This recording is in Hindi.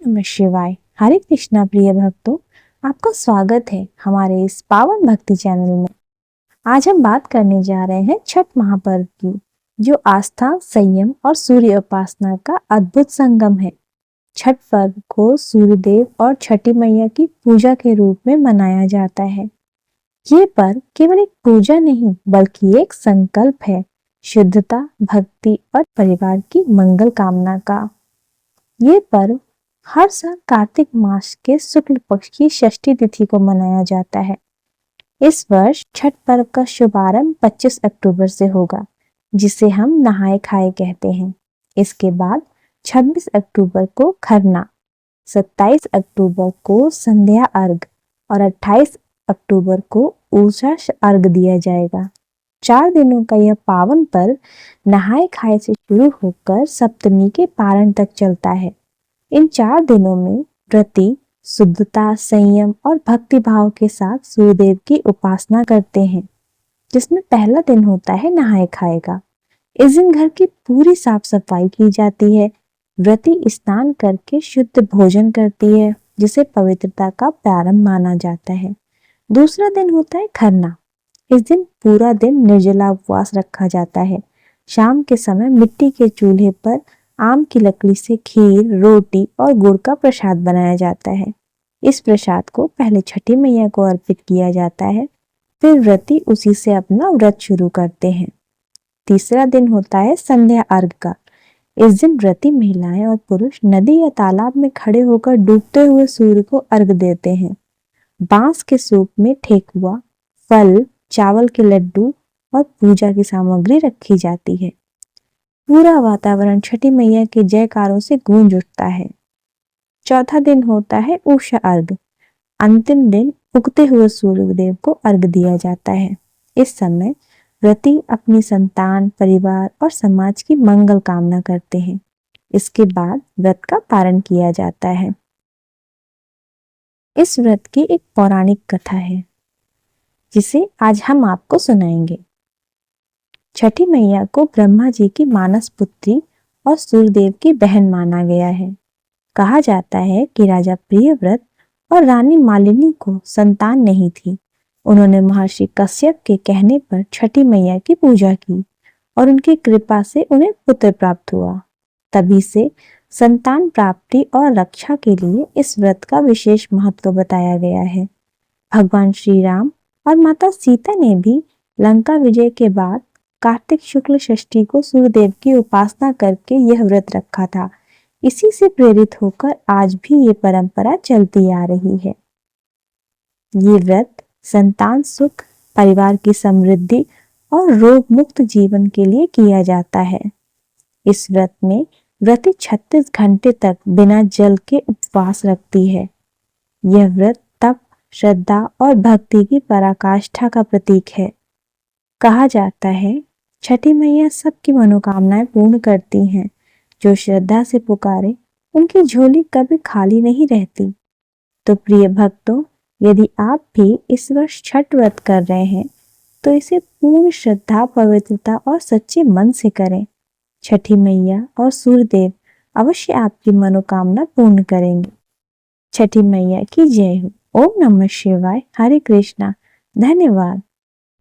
नमः शिवाय। हरे कृष्णा प्रिय भक्तों, आपका स्वागत है हमारे इस पावन भक्ति चैनल में। आज हम बात करने जा रहे हैं छठ महापर्व की, जो आस्था, संयम और सूर्य उपासना का अद्भुत संगम है। छठ पर्व को सूर्यदेव और छठी मैया की पूजा के रूप में मनाया जाता है। ये पर्व केवल एक पूजा नहीं, बल्कि एक संकल्प है, शुद्धता, भक्ति और परिवार की मंगल कामना का। ये पर्व हर साल कार्तिक मास के शुक्ल पक्ष की षष्ठी तिथि को मनाया जाता है। इस वर्ष छठ पर्व का शुभारंभ 25 अक्टूबर से होगा, जिसे हम नहाए खाए कहते हैं। इसके बाद 26 अक्टूबर को खरना, 27 अक्टूबर को संध्या अर्घ और 28 अक्टूबर को ऊषा अर्घ दिया जाएगा। 4 दिनों का यह पावन पर्व नहाए खाए से शुरू होकर सप्तमी के पारण तक चलता है। इन 4 दिनों में व्रती शुद्धता, संयम और भक्ति भाव के साथ सूर्यदेव की उपासना करते हैं, जिसमें पहला दिन होता है नहाए खाए का। इस दिन घर की पूरी साफ सफाई की जाती है। व्रती स्नान करके शुद्ध भोजन करती है, जिसे पवित्रता का प्रारंभ माना जाता है। दूसरा दिन होता है खरना। इस दिन पूरा दिन निर्जला उपवास रखा जाता है। शाम के समय मिट्टी के चूल्हे पर आम की लकड़ी से खीर, रोटी और गुड़ का प्रसाद बनाया जाता है। इस प्रसाद को पहले छठी मैया को अर्पित किया जाता है, फिर व्रती उसी से अपना व्रत शुरू करते हैं। तीसरा दिन होता है संध्या अर्घ का। इस दिन व्रती महिलाएं और पुरुष नदी या तालाब में खड़े होकर डूबते हुए सूर्य को अर्घ देते हैं। बांस के सूप में ठेकुआ, फल, चावल के लड्डू और पूजा की सामग्री रखी जाती है। पूरा वातावरण छठी मैया के जयकारों से गूंज उठता है। चौथा दिन होता है उषा अर्घ। अंतिम दिन उगते हुए सूर्यदेव को अर्घ दिया जाता है। इस समय व्रती अपनी संतान, परिवार और समाज की मंगल कामना करते हैं। इसके बाद व्रत का पारण किया जाता है। इस व्रत की एक पौराणिक कथा है, जिसे आज हम आपको सुनाएंगे। छठी मैया को ब्रह्मा जी की मानस पुत्री और सूर्यदेव की बहन माना गया है। कहा जाता है कि राजा प्रियव्रत और रानी मालिनी को संतान नहीं थी। उन्होंने महर्षि कश्यप के कहने पर छठी मैया की पूजा की और उनकी कृपा से उन्हें पुत्र प्राप्त हुआ। तभी से संतान प्राप्ति और रक्षा के लिए इस व्रत का विशेष महत्व बताया गया है। भगवान श्री राम और माता सीता ने भी लंका विजय के बाद कार्तिक शुक्ल षष्ठी को सूर्यदेव की उपासना करके यह व्रत रखा था। इसी से प्रेरित होकर आज भी ये परंपरा चलती आ रही है। ये व्रत संतान सुख, परिवार की समृद्धि और रोग मुक्त जीवन के लिए किया जाता है। इस व्रत में व्रती 36 घंटे तक बिना जल के उपवास रखती है। यह व्रत तप, श्रद्धा और भक्ति की पराकाष्ठा का प्रतीक है। कहा जाता है, छठी मैया सबकी मनोकामनाएं पूर्ण करती हैं। जो श्रद्धा से पुकारे, उनकी झोली कभी खाली नहीं रहती। तो प्रिय भक्तों, यदि आप भी इस वर्ष छठ व्रत कर रहे हैं, तो इसे पूर्ण श्रद्धा, पवित्रता और सच्चे मन से करें। छठी मैया और सूर्यदेव अवश्य आपकी मनोकामना पूर्ण करेंगे। छठी मैया की जय हो। ओम नमः शिवाय। हरे कृष्णा। धन्यवाद।